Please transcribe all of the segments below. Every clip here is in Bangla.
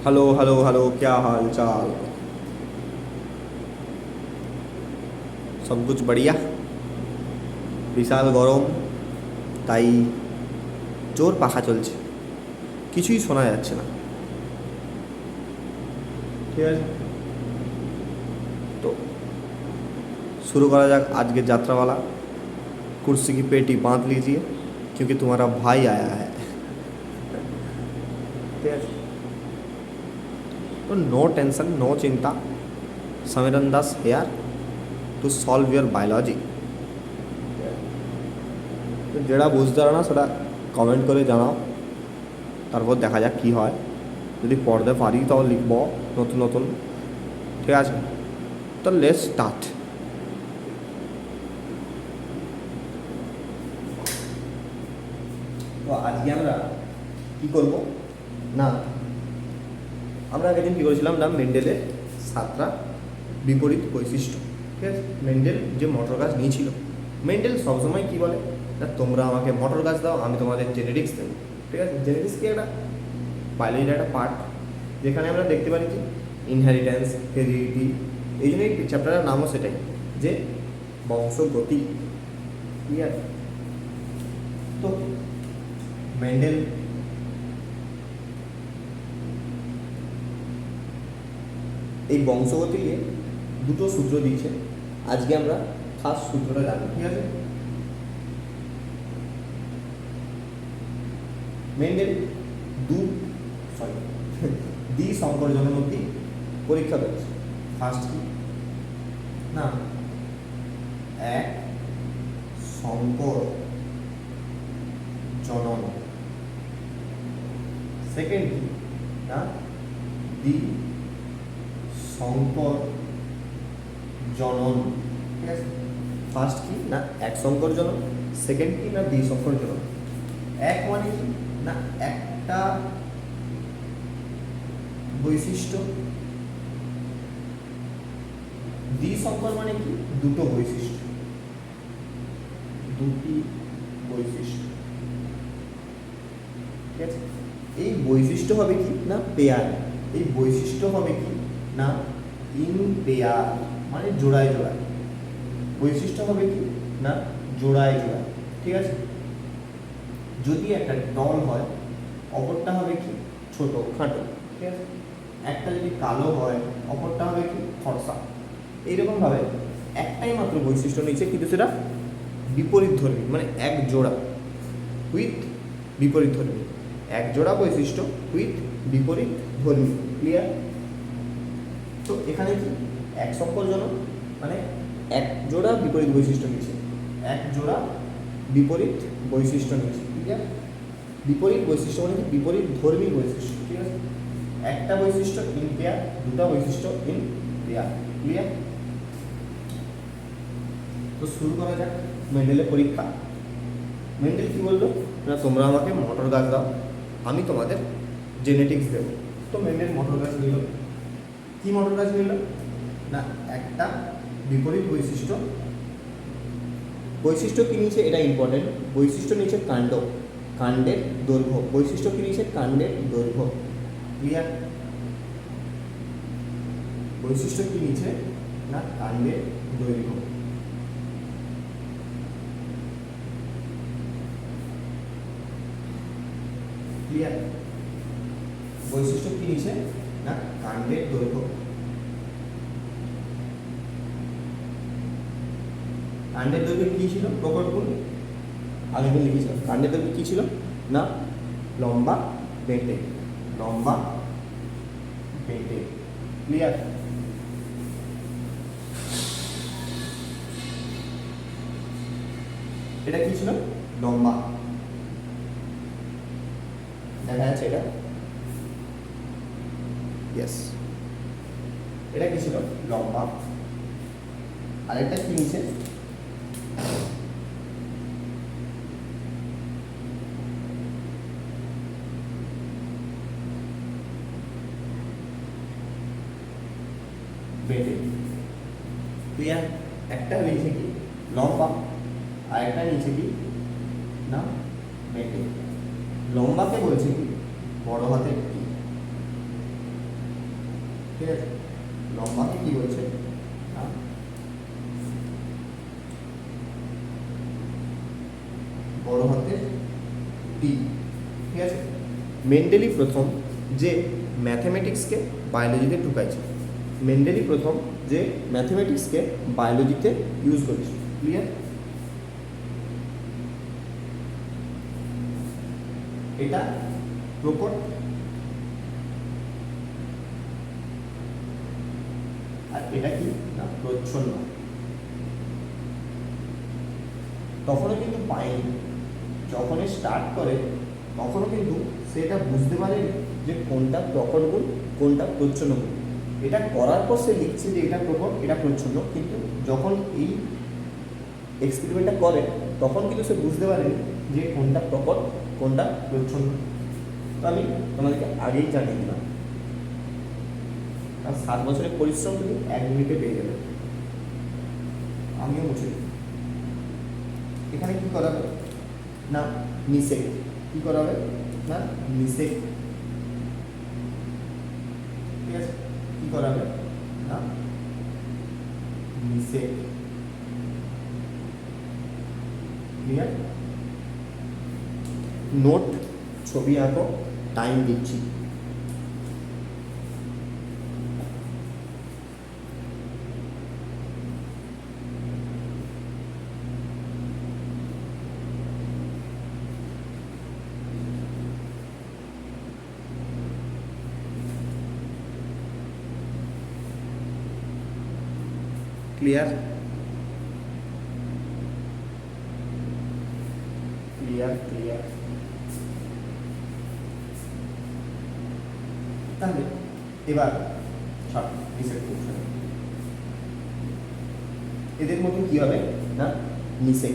हेलो हेलो हेलो, क्या हाल चाल। सब कुछ बढ़िया। বিশাল গরম, তাই জোর পাখা চলছে, কিছুই শোনা যাচ্ছে না। ঠিক আছে, তো शुरू करा जाक आज के यात्रा वाला। कुर्सी की पेटी बांध लीजिए क्योंकि तुम्हारा भाई आया है। ठीक है, तो नो टेंशन नो चिंता, Samiran Das here to solve your biology. তো যেটা বুঝতে পারো না সেটা কমেন্ট করে জানাও, তারপর দেখা যাক কী হয়। যদি পড়তে পারি তাও লিখব নতুন নতুন। ঠিক আছে, তো লেটস স্টার্ট। তো আজকে আমরা কী করব না, আমরা আগের দিন কী করেছিলাম না, মেন্ডেলের 7টা বিপরীত বৈশিষ্ট্য। ঠিক আছে, মেন্ডেল যে মোটর গাছ নিয়েছিল, মেন্ডেল সবসময় কী বলে না, তোমরা আমাকে মোটর গাছ দাও, আমি তোমাদের জেনেটিক্স দেবো। ঠিক আছে, জেনেটিক্স কি একটা বায়োলজির একটা পার্ট, যেখানে আমরা দেখতে পারি যে ইনহেরিটেন্স, হেরিডিটি। এই জন্য এই চ্যাপ্টারের নামও সেটাই, যে বংশগতি। ঠিক আছে, তো মেন্ডেল এই বংশগতি নিয়ে দুটো সূত্র দিয়েছে। আজকে আমরা ফার্স্ট সূত্রটা জানবো। ঠিক আছে, মেন্ডেল দ্বি সংকর জনমূর্তি পরীক্ষা করেছে। ফার্স্ট কি না, এক সংকর জনন। সেকেন্ড কি না, দ্বি সংকর জনন। ঠিক আছে, ফার্স্ট কি না এক সংকর জনন, সেকেন্ড কি না দ্বি সংকর জনন। এক মানে কি না একটা বৈশিষ্ট্য, দ্বিসংকর মানে কি দুটো বৈশিষ্ট্য, দুটি বৈশিষ্ট্য। ঠিক আছে, এই বৈশিষ্ট্য হবে কি না পেয়ার, এই বৈশিষ্ট্য হবে কি না ইন পেয়ার, মানে জোড়ায় জোড়ায়। বৈশিষ্ট্য হবে কি না জোড়ায় জোড়ায়। ঠিক আছে, যদি একটা দল হয়, অপরটা হবে কি ছোট খাটো। ঠিক আছে, একটা যদি কালো হয়, অপরটা হবে কি ফর্সা। এইরকমভাবে একটাই মাত্র বৈশিষ্ট্য নিচ্ছে, কিন্তু সেটা বিপরীত ধর্মী, মানে এক জোড়া উইথ বিপরীত ধর্মী। এক জোড়া বৈশিষ্ট্য উইথ বিপরীত ধর্মী। ক্লিয়ার? তো এখানে কি এক সংকর জনক মানে এক জোড়া বিপরীত বৈশিষ্ট্য নিচ্ছে, এক জোড়া বিপরীত বৈশিষ্ট্য নিচ্ছে। ঠিক আছে, বিপরীত বৈশিষ্ট্য মানে কি বিপরীত ধর্মী বৈশিষ্ট্য। ঠিক আছে, একটা বৈশিষ্ট্য ইন পেয়ার, দুটা বৈশিষ্ট্য ইন পেয়ার। ক্লিয়ার? তো শুরু করা যাক মেন্ডেলের পরীক্ষা। মেন্ডেল কি বললো না, তোমরা আমাকে মোটর গাছ দাও, আমি তোমাদের জেনেটিক্স দেবো। তো মেন্ডেল মোটর গাছ নিল। কি মোটর গাছ নিল না একটা বিপরীত বৈশিষ্ট্য। বৈশিষ্ট্য কি নিয়েছে এটা ইম্পর্টেন্ট, বৈশিষ্ট্য নিয়েছে কাণ্ড, কাণ্ডের দৈর্ঘ্য। বৈশিষ্ট্য কি নিয়েছে কাণ্ডের দৈর্ঘ্য। ক্লিয়ার? বৈশিষ্ট্য কি নিয়েছে না কাণ্ডের দৈর্ঘ্য। ক্লিয়ার? বৈশিষ্ট্য কি নিয়েছে না কাণ্ডের দৈর্ঘ্য। কাণ্ডের দৈর্ঘ্য কি ছিল প্রকট গুণ, আগে আমি লিখেছিলাম। কাণ্ডের দৈর্ঘ্য কি ছিল না লম্বা বেঁটে, লম্বা বেঁটে। ক্লিয়ার? এটা কি ছিল লম্বা, দেখা যাচ্ছে এটা। ইয়েস, এটা কি ছিল লম্বা। আরেকটা কি নিচে বেটে। ক্লিয়ার? একটা নিচে কি লম্বা, আরেকটা নিচে কি না বেটে। লম্বাকে বলছে কি বড় হাতের টি, ঠিক আছে, লম্বাকে কি বলছে না বড় হাতের টি। ঠিক আছে, মেন্ডেলি প্রথম যে ম্যাথমেটিক্সকে বায়োলজিতে ঢুকাইছে, মেন্ডেলি প্রথম যে ম্যাথমেটিক্সকে বায়োলজিতে ইউজ করেছে। ক্লিয়ার? এটা প্রকট আর এটা কি না প্রচ্ছন্ন। তখনও কিন্তু পায়নি, যখন স্টার্ট করে তখনও কিন্তু সেটা বুঝতে পারে যে কোনটা প্রকট গুণ কোনটা প্রচ্ছন্ন গুণ। এটা করার পর সে লিখছে যে এটা প্রকট এটা প্রচ্ছন্ন, কিন্তু যখন এই এক্সপেরিমেন্টটা করে তখন কিন্তু সে বুঝতে পারেনি যে কোনটা প্রকট কোনটা প্রচ্ছন্ন। তো আমি তোমাদেরকে আগেই জানিয়ে দিলাম, আর 7 বছরের পরিশ্রম তুমি 1 মিনিটে পেয়ে যাবে। আমিও মুছে দিই। এখানে কি করা হবে না নিষেক, কি করা হবে না নিষেক। ঠিক আছে, কি করা হবে না নিষেক। ক্লিয়ার? নোট, ছবি আঁকো, টাইম দিচ্ছি। ক্লিয়ার? Clear clear. তাহলে এবার রিসেট করতে হবে। এদের মধ্যে কি হবে না নিষেক।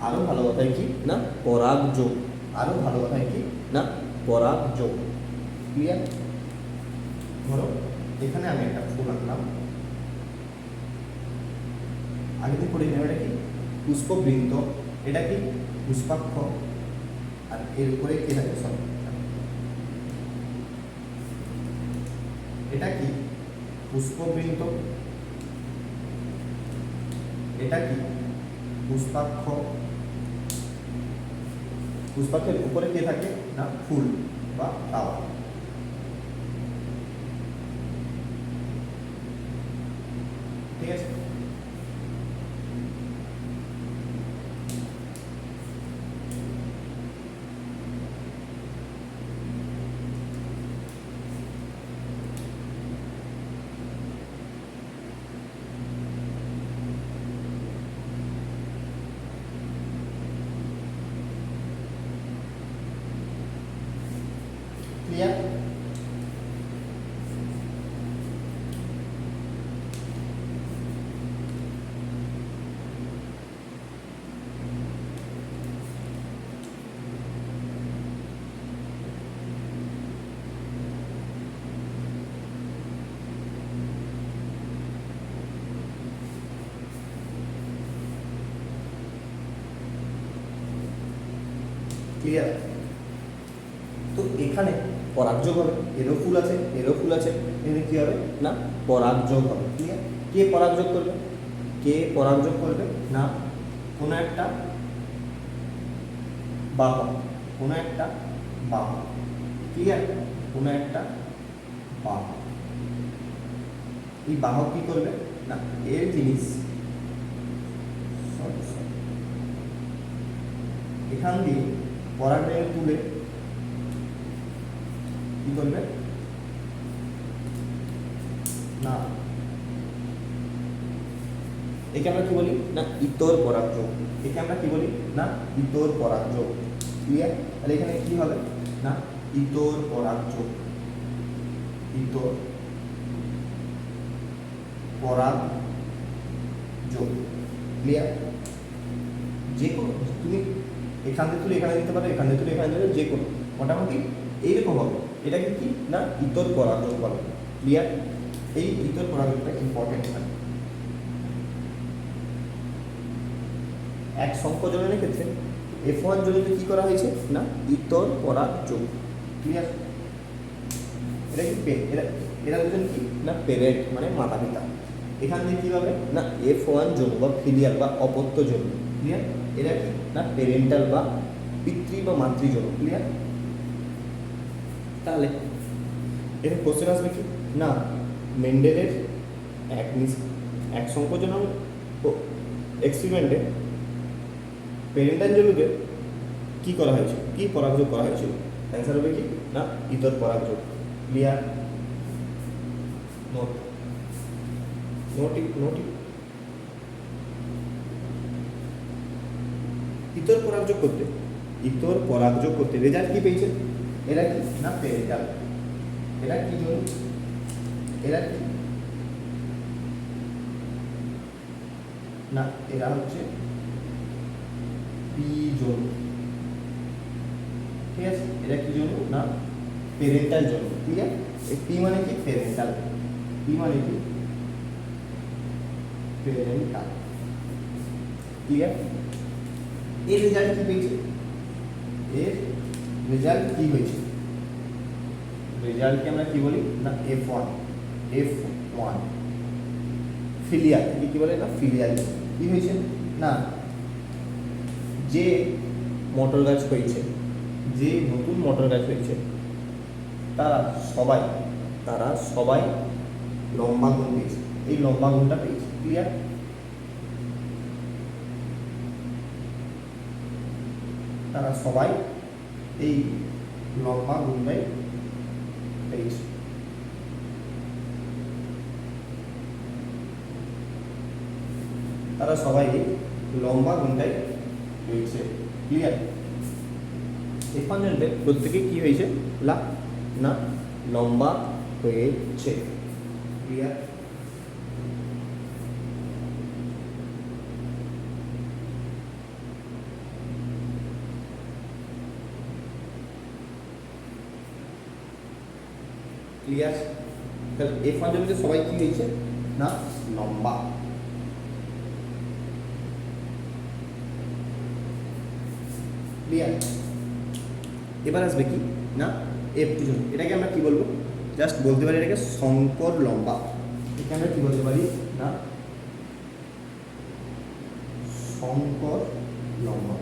আরো ভালো কথায় কি না পরাগ যোগ। আরো ভালো কথায় কি না পরাগ যোগ। ক্লিয়ার? ধরো এখানে আমি একটা ফুল আঁকলাম, আগে থেকে পড়ে এটা কি পুষ্পবৃন্ত, এটা কি পুষ্পাক্ষ, আর এর উপরে কি থাকে সব এটা কি পুষ্পবৃন্ত, এটা কি পুষ্পাক্ষ, পুষ্পাক্ষের উপরে কে থাকে না ফুল বা ফ্লাওয়ার। ঠিক আছে, ক্লিয়ার? ক্লিয়ার? তো এখানে পরাগযোগ হবে, এরও ফুল আছে এরও ফুল আছে, এখানে কি হবে না পরাগযোগ হবে। ক্লিয়ার? কে পরাগযোগ করবে, কে পরাগযোগ করবে না কোনো একটা বাহক, কোনো একটা বাহক। ক্লিয়ার? কোনো একটা বাহক। এই বাহক কি করবে না এর জিনিস এখান দিয়ে পরাগরেণু তুলে কি করবে না একে আমরা কি বলি না ইতর পরাগযোগ। একে আমরা কি বলি না ইতর পরাগযোগ। ক্লিয়ার? তাহলে এখানে কি হবে না ইতর পরাগযোগ, ইতর পরাগযোগ। ক্লিয়ার? যে কোনো তুমি এখান থেকে তুলে এখানে দিতে পারো, এখান থেকে তুলে এখানে দিতে যে কোনো মোটামুটি এইরকম হবে। এটাকে কি না ইতর পরাগযোগ বলে। ক্লিয়ার? এই ইতর পরাগযোগটা ইম্পর্টেন্ট হয়। এক সংকোচনের ক্ষেত্রে F1 জনিত কি করা হয়েছে না ইতর পরাগযোগ। ক্লিয়ার? এটা কি পেন, এটা এরা দুজন কি না প্যারেন্ট মানে মাতা পিতা। এখান থেকে কী হবে না F1 জন্ম বা ফিলিয়াল বা অপত্য জন্ম, ক্লিয়ার। এরা কি না প্যারেন্টাল বা পিতৃ বা মাতৃ জন্ম, ক্লিয়ার। তাহলে এর কোশ্চেন আসবে কি না মেন্ডেলের এক সংকোচন এক্সপেরিমেন্টে প্যারেন্টাল জন্মকে কী করা হয়েছিল, কী পরাগযোগ করা হয়েছিল? অ্যান্সার হবে কি না ইতর পরাগযোগ, ক্লিয়ার। নোট ইতর পরাগযোগ করতে রেজাল্ট কি পেয়েছে? এরা কি না প্যারেন্টাল। এরা কি জন্য? এরা কি না এরা হচ্ছে পি জন্য, ঠিক আছে। এরা কি জন্য না প্যারেন্টাল জন্য, ক্লিয়ার। এই পি মানে কি প্যারেন্টাল, পি মানে কি প্যারেন্টাল, ক্লিয়ার। এর রেজাল্ট কি পেয়েছে? এর রেজাল্ট কি হয়েছে? রেজাল্টকে আমরা কি বলি না F1 ফিলিয়াল, কি বলে না ফিলিয়াল। কি হয়েছে না যে মটর গাছ হয়েছে, যে নতুন মটর গাছ হয়েছে তারা সবাই লম্বা গুণ পেয়েছে, এই লম্বা গুণটা পেয়েছে, ক্লিয়ার। তারা সবাই এই লম্বা গুণটাই পেয়েছে। তারা সবাই লম্বা গুণটাই পেয়েছে, ক্লিয়ার। এই পাঁচজনকে প্রত্যেকে কি হয়েছে না লম্বা হয়েছে, ক্লিয়ার। ক্লিয়ার। তাহলে এই পাঁচজনকে সবাই কি হয়েছে না লম্বা। ক্লিয়ার। এবার আসবে কি না F2 জন্য। এটাকে আমরা কি বলবো? জাস্ট বলতে পারি এটাকে শঙ্কর লম্বা। এটাকে আমরা কি বলতে পারি না শঙ্কর লম্বা।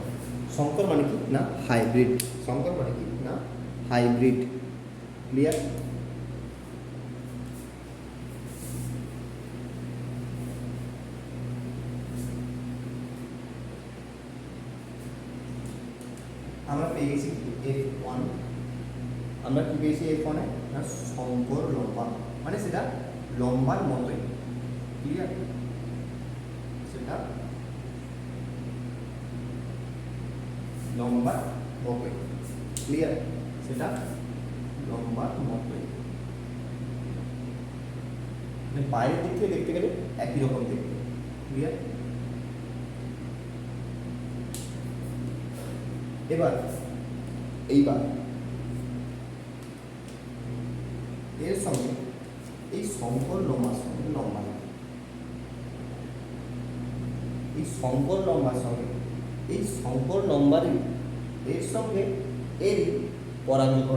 শঙ্কর মানে কি না হাইব্রিড, শঙ্কর মানে কি না হাইব্রিড, ক্লিয়ার। আমরা পেয়ে গেছি F1, আমরা কি পেয়েছি F1 এ না শঙ্কর লম্বা, মানে সেটা লম্বার মতোই, ক্লিয়ার। সেটা লম্বার মতোই, ক্লিয়ার। সেটা লম্বার মতোই, মানে বাইরের দিক থেকে দেখতে গেলে একই রকম দেখতে, ক্লিয়ার। এইবার এর সঙ্গে এই শঙ্কর লম্বার সঙ্গে লম্বা, এই শঙ্কর লম্বার সঙ্গে এই শঙ্কর লম্বারই এর সঙ্গে এরই পরাগযোগ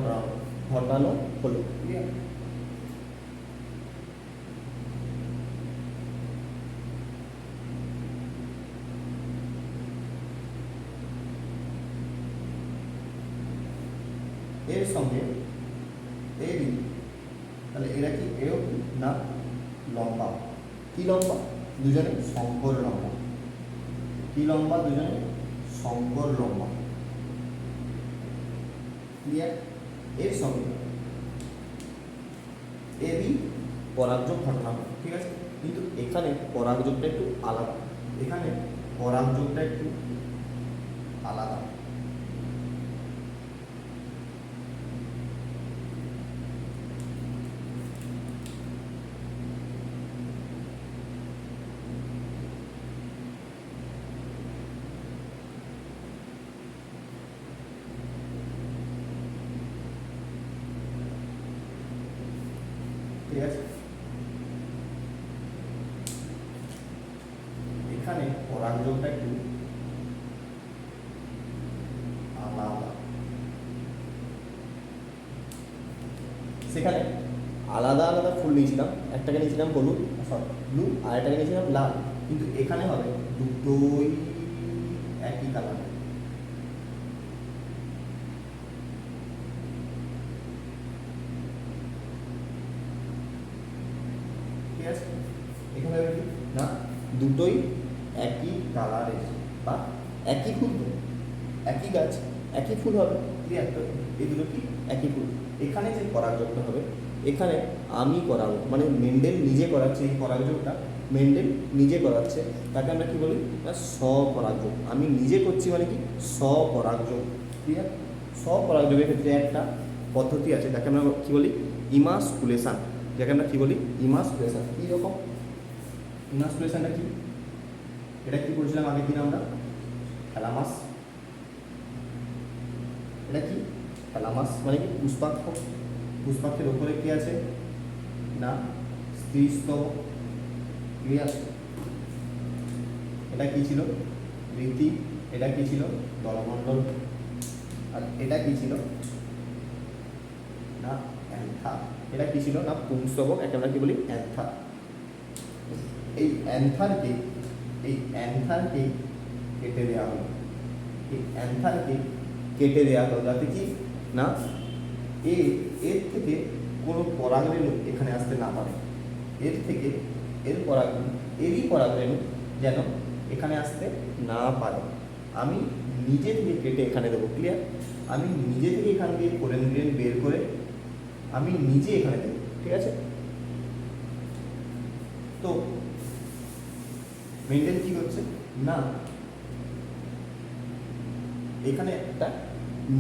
ঘটানো হলো, ক্লিয়ার। এর সঙ্গে এরই, তাহলে এরা কি এও না লম্বা। কি লম্বা? দুজনে শঙ্কর লম্বা। কি লম্বা? দুজনে শঙ্কর লম্বা, ক্লিয়ার। এর সঙ্গে এরই পরাগযোগ ঘটনা হবে, ঠিক আছে। কিন্তু এখানে পরাগযোগটা একটু আলাদা, এখানে পরাগযোগটা একটু আলাদা। ঠিক আছে, এখানে পরাগযোগটা একটু আলাদা, সেখানে আলাদা আলাদা ফুল নিয়েছিলাম, একটাকে নিয়েছিলাম হলুদ সরি ব্লু, আর একটাকে নিয়েছিলাম লাল, কিন্তু এখানে হবে দুটোই একই কালার। ঠিক আছে, এখানে হবে কি না দুটোই একই কালারের বা একই ফুল, একই গাছ একই ফুল হবে। ক্লিয়ার? তো এই দুটো কি একই ফুল। এখানে যে পরাগযোগটা হবে, এখানে আমি করাবো, মানে মেন্ডেল নিজে করাচ্ছে এই পরাগযোগটা, মেন্ডেল নিজে করাচ্ছে, তাকে আমরা কি বলি না স্বপরাগযোগ। আমি নিজে করছি মানে কি স্বপরাগযোগ। ক্লিয়ার? স্বপরাগযোগের ক্ষেত্রে একটা পদ্ধতি আছে, যাকে আমরা কি বলি ইমাসকুলেশন, যাকে আমরা কি বলি ইমাসকুলেশন। কী রকম ইমাসকুলেশনটা কি? এটা কি বলছিলাম আগের দিন আমরা? থ্যালামাস। এটা কি থ্যালামাস মানে কি পুষ্পাক্ষ, পুষ্পাক্ষের ওপরে কি আছে না স্ত্রীস্তবক। ক্লিয়ার? এটা কি ছিল রীতি, এটা কি ছিল দলমণ্ডল, আর এটা কি ছিল না অ্যান্থা। এটা কি ছিল না পুংস্তবক, একে আমরা কি বলি অ্যান্থা। এই অ্যান্থারকে কেটে দেওয়া হলো, এই অ্যান্থারকে কেটে দেওয়া হলো যাতে কি না এর থেকে কোনো পরাগরেণু এখানে আসতে না পারে, এর থেকে এরই পরাগরেণু যেন এখানে আসতে না পারে। আমি নিজে থেকে কেটে এখানে দেবো। ক্লিয়ার? আমি নিজে থেকে এখান দিয়ে পোলেন গ্রেন বের করে আমি নিজে এখানে দেবো। ঠিক আছে? তো মেন্ডেল কি হচ্ছে না এখানে একটা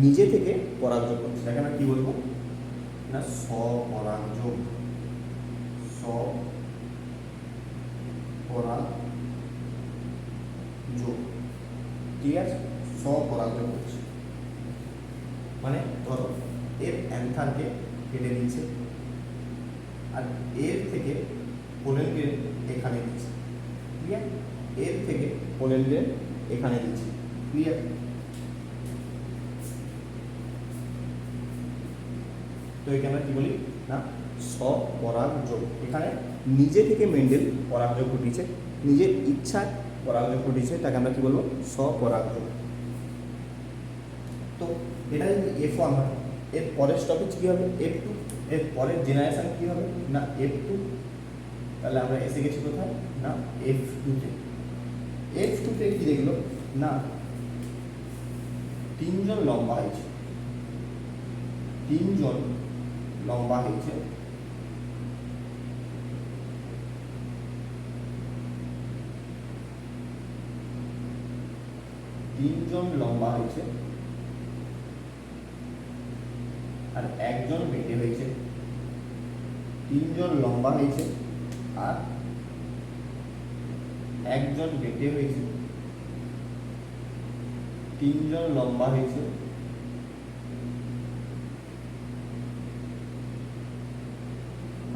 নিজে থেকে পরাগযোগ করছে, যাকে আমরা কি বলবো না স্বপরাগযোগ। স্বপরাগযোগ। ঠিক আছে? স্বপরাগযোগ করছে মানে ধরো এর অ্যান্থারকে কেটে দিচ্ছে আর এর থেকে পোলেন গ্রেন এখানে দিচ্ছে। ক্লিয়ার? এর থেকে পোলেন গ্রেন এখানে দিচ্ছে। ক্লিয়ার? তো একে আমরা কি বলি না স্বপরাগযোগ। এখানে নিজে থেকে মেন্ডেল পরাগযোগ ঘটিয়েছে, নিজের ইচ্ছায় পরাগযোগ ঘটিয়েছে, তাকে আমরা কি বলবো স্বপরাগযোগ। তো এটা যদি F1 হয়, এর পরের স্টপেজ কী হবে F2, এর পরের জেনারেশন কী হবে না F2। তাহলে আমরা এসে গেছি কোথায় না F2-তে। F2-তে কী দেখলো না তিনজন লম্বা হয়েছে, তিনজন লম্বা হয়েছে, তিনজন লম্বা হয়েছে আর একজন বেটে হয়েছে। তিনজন লম্বা হয়েছে আর একজন বেটে হয়েছে, তিনজন লম্বা হয়েছে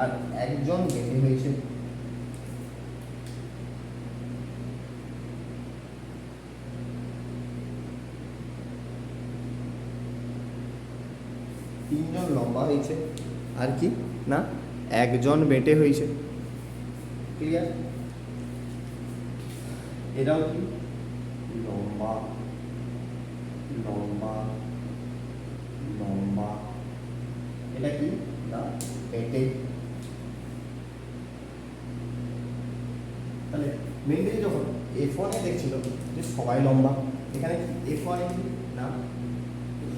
আর একজন বেটে হয়েছে। তিনজন লম্বা হয়েছে আর কি না একজন বেটে হয়েছে। ক্লিয়ার? এটাও কি লম্বা লম্বা লম্বা, এটা কি না বেটে। তাহলে মেন্ডেল যখন F1-এ দেখছিল যে সবাই লম্বা, এখানে F1-এ কি না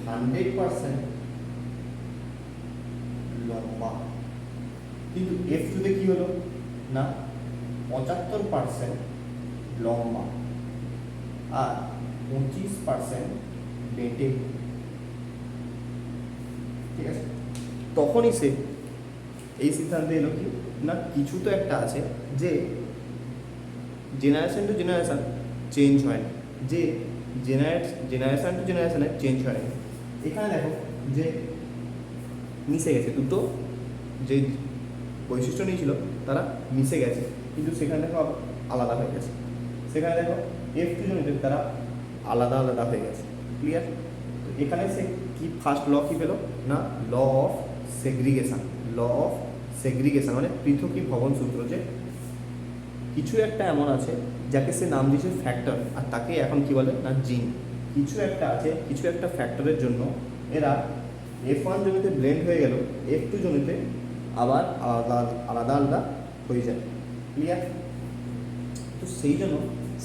100% লম্বা, কিন্তু F2-তে কি হলো না 75% লম্বা আর 25% বেটে। ঠিক আছে? তখনই সে এই সিদ্ধান্তে এলো কি না কিছু তো একটা আছে যে জেনারেশন টু জেনারেশন চেঞ্জ হয় না, যে জেনারেশন টু জেনারেশনে চেঞ্জ হয় না। এখানে দেখো যে মিশে গেছে দুটো, যে বৈশিষ্ট্য নিয়েছিল তারা মিশে গেছে, কিন্তু সেখানে দেখো আলাদা হয়ে গেছে। সেখানে দেখো F2 জনিত তারা আলাদা আলাদা হয়ে গেছে। ক্লিয়ার? তো এখানে সে কি ফার্স্ট ল কি পেল না law of segregation. Law of segregation মানে পৃথকী ভবন সূত্র, যে কিছু একটা এমন আছে যাকে সে নাম দিয়েছে ফ্যাক্টর, আর তাকে এখন কি বলে না জিন। কিছু একটা আছে, কিছু একটা ফ্যাক্টরের জন্য এরা F1 জমিতে ব্লেন্ড হয়ে গেল, F2 জমিতে আবার আলাদা আলাদা আলাদা হয়ে যায়। ক্লিয়ার? তো সেই জন্য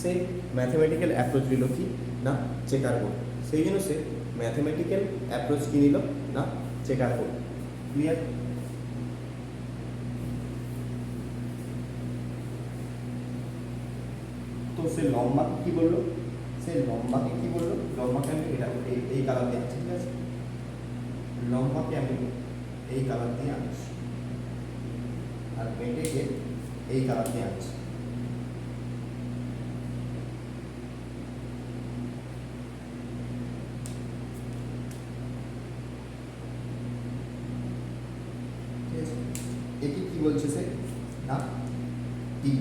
সে ম্যাথমেটিক্যাল অ্যাপ্রোচ নিল কি না চেকার বোর্ড। সেই জন্য সে ম্যাথমেটিক্যাল অ্যাপ্রোচ কি নিল না চেকার বোর্ড। ক্লিয়ার? তো সে লম্বাকে কি বললো, সে লম্বাকে কি বললো, লম্বাকে আমি এটা এই কালার দিয়ে আনছি, ঠিক আছে, লম্বাকে আমি এই কালার দিয়ে আনছি আর বেটেকে এই কালার দিয়ে আনছি। ঠিক আছে, একে কি বলছে সে না টি,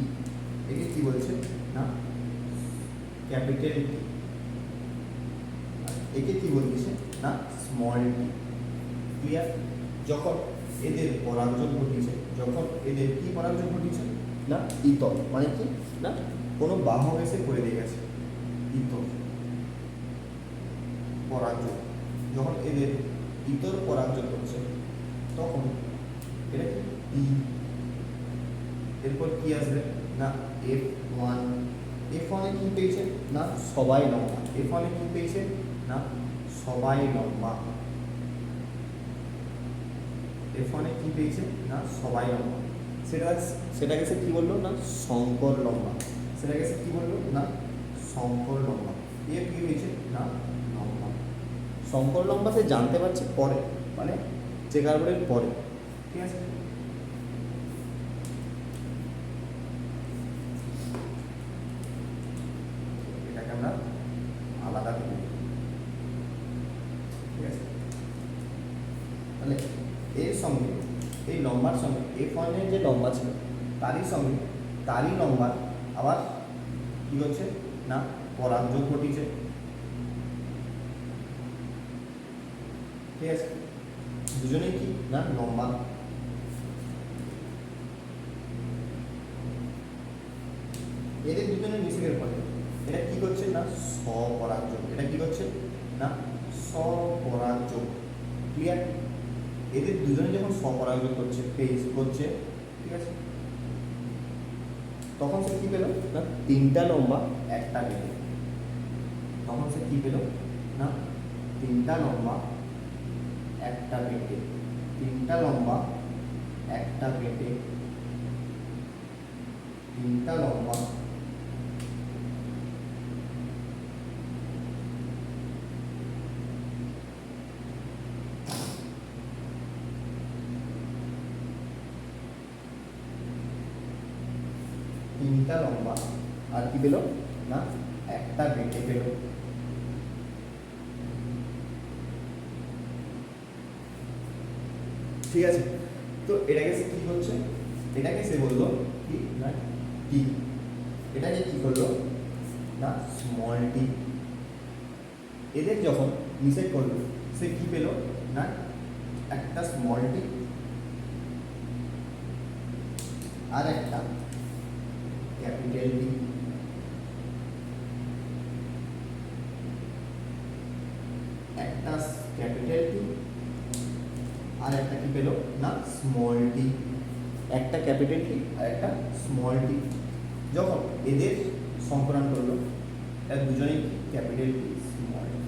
একে কি বলছে না ক্যাপিটাল টি, একে কি বলছে না স্মল টি। ক্লিয়ার? যখন এদের পরাগযোগ ঘটিয়েছে, যখন এদের কি পরাগযোগ ঘটিয়েছে না ইতর, মানে কি না কোনো বাহক এসে করে দিয়ে গেছে, ইতর পরাগযোগ। যখন এদের ইতর পরাগযোগ হচ্ছে তখন এটা কি ই, এরপর কি আসবে না F1, F1 এ কি পেয়েছে না সবাই লম্বা, F1 এ কি পেয়েছে না সবাই লম্বা, F1 এ কি পেয়েছে না সবাই লম্বা। সেটাকে সে কি বললো না শঙ্কর লম্বা, সেটাকে সে কি বললো না শঙ্কর লম্বা। এ কি হয়েছে না লম্বা, শঙ্কর লম্বা সে জানতে পারছে পরে, মানে চেকার বোর্ডের পরে। ঠিক আছে, এটাকে আমরা আলাদা করি। ঠিক আছে, তাহলে এর সঙ্গে এই লম্বার সঙ্গে F1 এর যে লম্বা ছিল তারই লম্বা আবার কি হচ্ছে না পরাগযোগ ঘটিয়েছে। ঠিক আছে, দুজনেই কি না লম্বা, এদের দুজনের মিশিংয়ের ফলে এটা কি করছে না স্বপরাগযোগ, এটা কি করছে না স্বপরাগযোগ। ক্লিয়ার? এদের দুজনে যখন স্বপরাগযোগ করছে করছে, ঠিক আছে, তখন সে কি পেল না তিনটা লম্বা একটা বেটে, তখন সে কি পেল না তিনটা লম্বা একটা বেটে, তিনটা লম্বা একটা বেটে, তিনটা লম্বা তিনটা লম্বা আর কি পেল না একটা বেটে পেল। ঠিক আছে, তো এটাকে সে কি করছে, এটাকে সে বললো কি না টি, এটাকে কি করলো না স্মল টি। এদের যখন মিসেট করলো সে কি পেল না একটা স্মল টি আর একটা ক্যাপিটাল টি। একটা ক্যাপিটাল টি আর একটা কি পেল না স্মল টি, একটা ক্যাপিটাল টি আর একটা স্মল টি। যখন এদের সংকলন করলো এরা দুজনেই ক্যাপিটাল টি স্মল টি,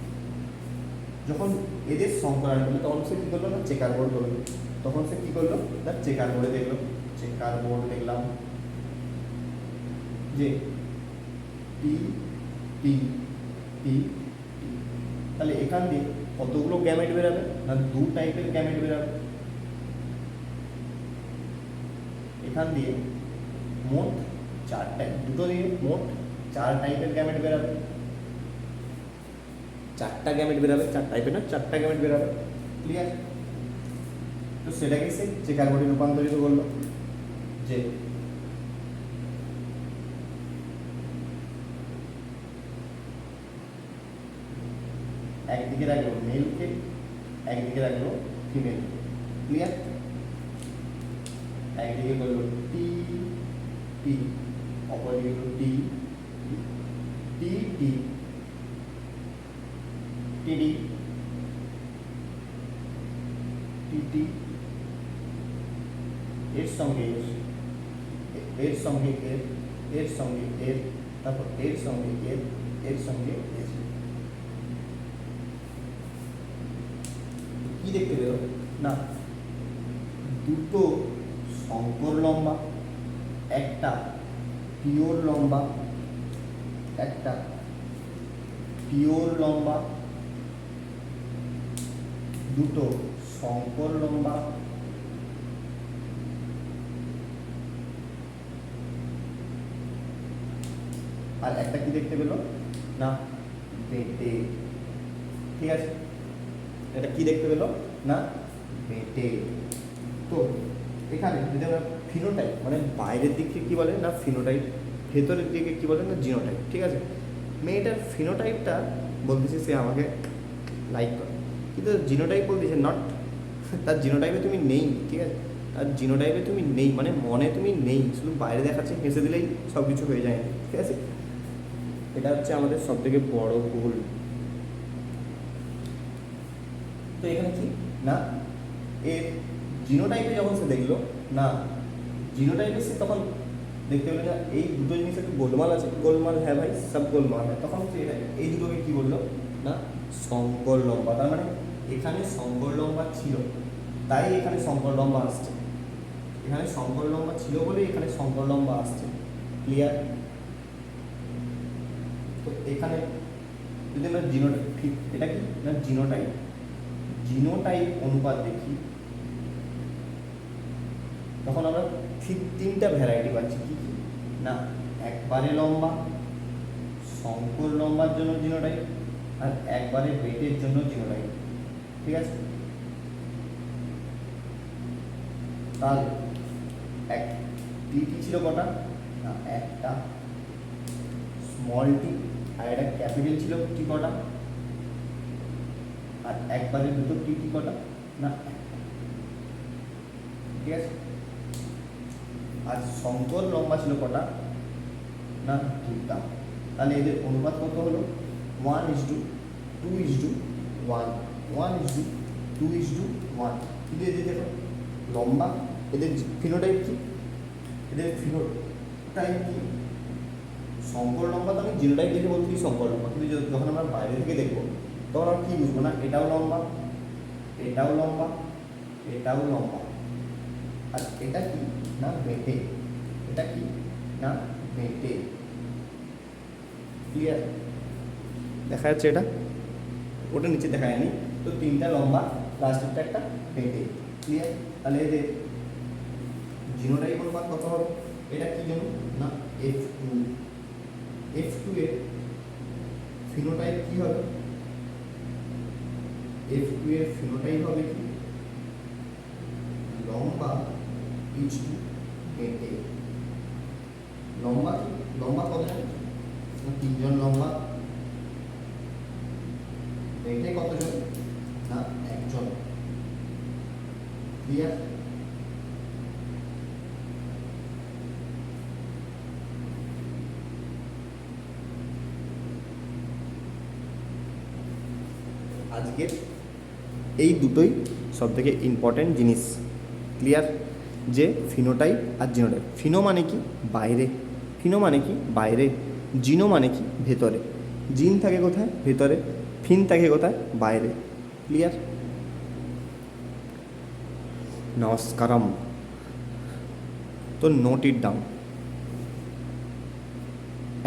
যখন এদের সংকলন করলো তখন সে কী করলো না চেকার বোর্ড করলো, তখন সে কী করলো না চেকার বোর্ডে দেখলো, চেকার বোর্ড দেখলাম যে টি টি টি টি, তাহলে এখান দিয়ে কতগুলো গ্যামেট বেরাবে না দু টাইপের গ্যামেট বেরাবে, এখান দিয়ে মোট চারটা, দুটো দিয়ে মোট চার টাইপের গ্যামেট বেরাবে, চারটা গ্যামেট বেরাবে, চার টাইপের না চারটা গ্যামেট বেরাবে। ক্লিয়ার? তো সেটাকে সে চেকার বোর্ডে রূপান্তরিত করলো, যে একদিকে রাখলো মেলকে, একদিকে রাখলো ফিমেল। ক্লিয়ার? একদিকে করলো টি টি, অপরদিকে করলো টি টি টি টি টি টি টি, এর সঙ্গে এর সঙ্গে এর, এর সঙ্গে এর, তারপর এর সঙ্গে এর, এর সঙ্গে এর। কি দেখতে পেল না দুটো শঙ্কর লম্বা, একটা পিওর লম্বা, একটা পিওর লম্বা, দুটো শঙ্কর লম্বা, আর একটা কি দেখতে পেল না বেটে। ঠিক আছে, এটা কি দেখতে পেল না বেটে। তো এখানে যদি আমরা ফিনোটাইপ মানে বাইরের দিকে কি বলে না ফিনোটাইপ, ভেতরের দিকে কি বলে না জিনোটাইপ। ঠিক আছে, মেয়েটার ফিনোটাইপটা বলতেছে সে আমাকে লাইক করে, কিন্তু জিনোটাইপ বলতেছে নট, তার জিনোটাইপে তুমি নেই। ঠিক আছে, তার জিনোটাইপে তুমি নেই মানে মনে তুমি নেই, শুধু বাইরে দেখাচ্ছে, হেসে দিলেই সব কিছু হয়ে যায়। ঠিক আছে, এটা হচ্ছে আমাদের সব থেকে বড় ভুল। তো এখানে কি না এর জিনোটাইপে যখন সে দেখলো না জিনোটাইপে সে তখন দেখতে পেলো না এই দুটো জিনিস একটু গোলমাল আছে, গোলমাল হ্যাঁ ভাই সব গোলমাল হয়, তখন সে এই দুটোকে কি বললো না শঙ্কর লম্বা। তার মানে এখানে শঙ্কর লম্বা ছিল তাই এখানে শঙ্কর লম্বা আসছে, এখানে শঙ্কর লম্বা ছিল বলে এখানে শঙ্কর লম্বা আসছে। ক্লিয়ার? তো এখানে যদি আমরা জিনোটাইপ, ঠিক এটা কি না জিনোটাইপ, জিনোটাইপ অনুপাত দেখি তখন আমরা ঠিক তিনটা ভ্যারাইটি পাচ্ছি। কি কি না একবারে লম্বা, শঙ্কর লম্বার জন্য জিনোটাইপ, আর একবারে বেটের জন্য জিনোটাইপ। ঠিক আছে, তাহলে এক টি ছিল কটা না একটা, স্মল টি আর একটা ক্যাপিটাল ছিল টি কটা, আর একবারে দুটো টি কটা না একটা। ঠিক আছে, আর শঙ্কর লম্বা ছিল কটা না দুটা। তাহলে এদের অনুপাত কত হলো 1:2:1, 1:2:1। কিন্তু এদের দেখো লম্বা, এদের ফিনোটাইপ কি, এদের ফিনোটাইপ কি শঙ্কর লম্বা। তো আমি জিনোটাইপ দেখে বলছি শঙ্কর লম্বা, কিন্তু যখন আমরা বাইরে থেকে দেখবো তখন আমরা কী বুঝবো না এটাও লম্বা, এটাও লম্বা, এটাও লম্বা, আর এটা কি না বেটে, এটা কি না বেটে। ক্লিয়ার? দেখা যাচ্ছে এটা, ওটা নিচে দেখা যায়নি। তো তিনটা লম্বা, লাস্টেরটা একটা বেটে। ক্লিয়ার? তাহলে এদের জিনোটাইপ অনুপাত কত হবে? এটা কি জন্য না F2, F2 এর ফিনোটাইপ কি হবে? F2 এর ফিনোটাইপ হবে কি লম্বা ইচু বেটে। লম্বা কি লম্বা কতজন? তিনজন লম্বা। বেটে কতজন না একজন। ক্লিয়ার? আজকের এই দুটোই সবথেকে ইম্পর্টেন্ট জিনিস। ক্লিয়ার? যে ফিনোটাইপ আর জিনোটাইপ। ফিনো মানে কি বাইরে, ফিনো মানে কি বাইরে, জিনো মানে কি ভেতরে। জিন থাকে কোথায়? ভেতরে। ফিন থাকে কোথায়? বাইরে। ক্লিয়ার? নমস্কারম। তো নোট ইট ডাউন।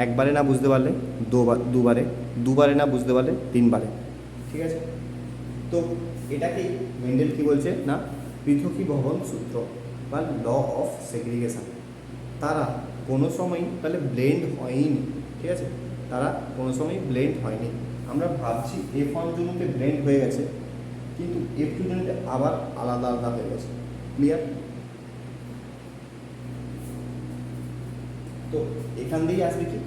একবারে না বুঝতে পারলে দুবারে, দুবারে না বুঝতে পারলে তিনবারে। ঠিক আছে, তো এটাকেই মেন্ডেল কি বলছে না পৃথকীভবন সূত্র বা ল অফ সেগ্রিগেশন। তারা কোনো সময়ই তাহলে ব্লেন্ড হয়নি। ঠিক আছে, তারা কোনো সময় ব্লেন্ড হয়নি। আমরা ভাবছি F1 জুনিতে ব্লেন্ড হয়ে গেছে, কিন্তু F2 জুনিতে আবার আলাদা আলাদা হয়ে গেছে। ক্লিয়ার? তো এখান দিয়েই আসবে কি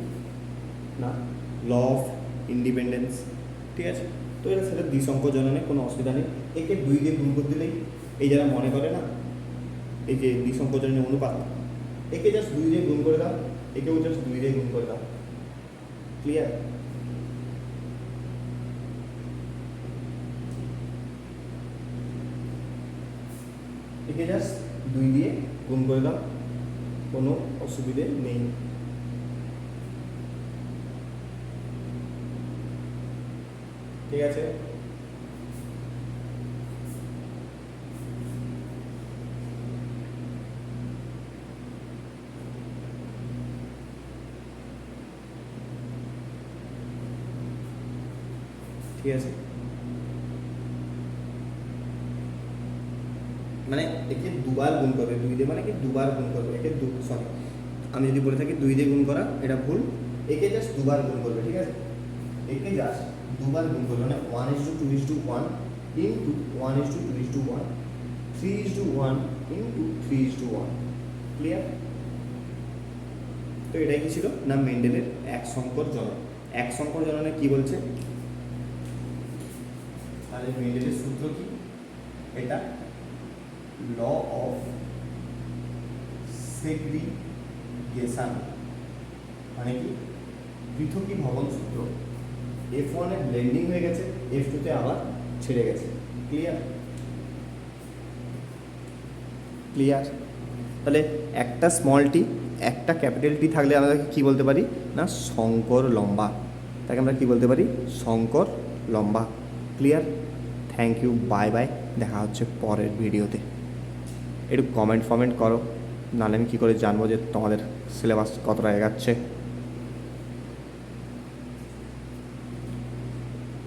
না ল অফ ইন্ডিপেন্ডেন্স। ঠিক আছে, তো এটা সেটা দ্বিসংখ্য জননে কোনো অসুবিধা নেই। একে 2 দিয়ে গুণ করে দিলেই, এই যারা মনে করে না এই যে দ্বিসংকোচনের অনুপাত, একে জাস্ট 2 দিয়ে গুণ করে দাও, একেও জাস্ট 2 দিয়ে গুণ করে দাও। ক্লিয়ার? একে জাস্ট 2 দিয়ে গুণ করে দাও, কোনো অসুবিধে নেই। ঠিক আছে? ঠিক আছে, মানে একে দুবার গুণ করবে, 2 দিয়ে মানে কি দুবার গুণ করবে, একে সরি আমি যদি বলে থাকি 2 দিয়ে গুণ করা, এটা ভুল। একে জাস্ট দুবার গুণ করবে। ঠিক আছে, একে জাস্ট দুবার গুণ করবে, মানে 1:2:1 ইন্টু 1:2:1, 3:1 ইন্টু 3:1। ক্লিয়ার? তো এটাই কি ছিল না মেন্ডেলের এক সংকর জনন। এক সংকর জননে কি বলছে, তাহলে মেন্ডেলের সূত্র কি, এটা ল অফ সেগ্রিগেশন, মানে কি পৃথকীভবন সূত্র। F1 এ ব্লেন্ডিং হয়ে গেছে, F2 তে আবার ছেড়ে গেছে। ক্লিয়ার? ক্লিয়ার? তাহলে একটা স্মল টি একটা ক্যাপিটাল টি থাকলে আমরা কি বলতে পারি না সংকর লম্বা, তাকে আমরা কি বলতে পারি সংকর লম্বা। Clear? Thank you, bye bye, দেখা হচ্ছে পরের ভিডিওতে। একটু কমেন্ট ফমেন্ট করো, নাহলে আমি কী করে জানবো যে তোমাদের সিলেবাস কতটা এগাচ্ছে।